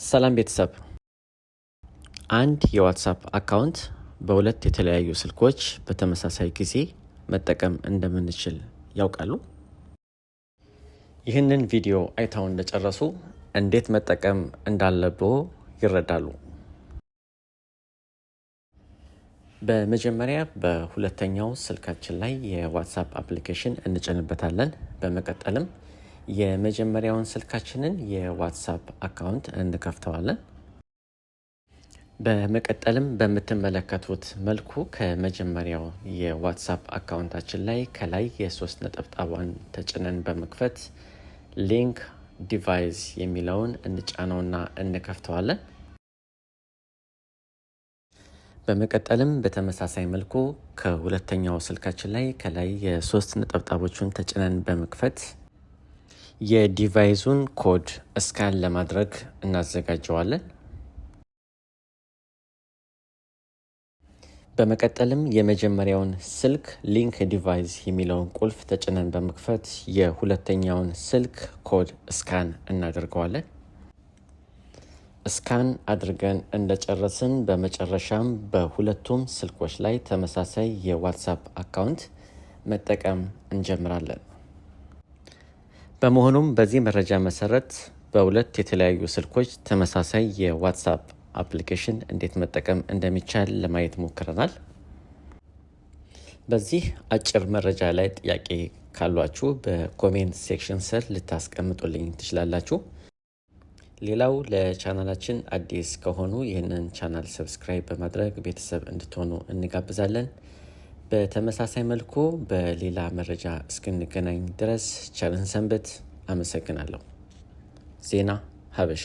ሰላም ቤተሰብ፣ አንድ የዋትስአፕ አካውንት በሁለት የተለያዩ ስልኮች በተመሳሳይ ጊዜ መጠቀም እንደምንችል ያውቃሉ? ይህንን ቪዲዮ አይተው እንደጨረሱ እንዴት መጠቀም እንዳለብዎ ይረዳሉ። በመጀመሪያ በሁለተኛው ስልካችን ላይ የዋትስአፕ አፕሊኬሽን እንጭንበታለን። በመቀጠልም የመጀመሪያውን ስልካችንን የዋትስአፕ አካውንት እንከፍተዋለን። በመቀጠልም በምትመለከቱት መልኩ ከመጀመሪያው የዋትስአፕ አካውንታችን ላይ ከላይ የሶስት ነጠብጣቧን ተጭነን በመክፈት ሊንክ ዲቫይስ የሚለውን እንጫነውና እንከፍተዋለን። በመቀጠልም በተመሳሳይ መልኩ ከሁለተኛው ስልካችን ላይ ከላይ የሶስት ነጠብጣቦቹን ተጭነን በመክፈት የዲቫይሱን ኮድ ስካን ለማድረግ እናዘጋጀዋለን። በመቀጠልም የመጀመሪያውን ስልክ ሊንክ ዲቫይስ የሚለውን ቁልፍ ተጭነን በመክፈት የሁለተኛውን ስልክ ኮድ ስካን እናደርገዋለን። ስካን አድርገን እንደጨረስን በመጨረሻም በሁለቱም ስልኮች ላይ ተመሳሳይ የዋትስአፕ አካውንት መጠቀም እንጀምራለን። በመሆኑም በዚህ መረጃ መሰረት በሁለት የተለያዩ ስልኮች ተመሳሳይ የዋትስአፕ አፕሊኬሽን እንዴት መጠቀም እንደሚቻል ለማየት ሞክረናል። በዚህ አጭር መረጃ ላይ ጥያቄ ካሏችሁ በኮሜንት ሴክሽን ስር ልታስቀምጡልኝ ትችላላችሁ። ሌላው ለቻናላችን አዲስ ከሆኑ ይህንን ቻናል ሰብስክራይብ በማድረግ ቤተሰብ እንድትሆኑ እንጋብዛለን። በተመሳሳይ መልኩ በሌላ መረጃ እስክንገናኝ ድረስ ቸርን ሰንብት። አመሰግናለሁ። ዜና ሀበሻ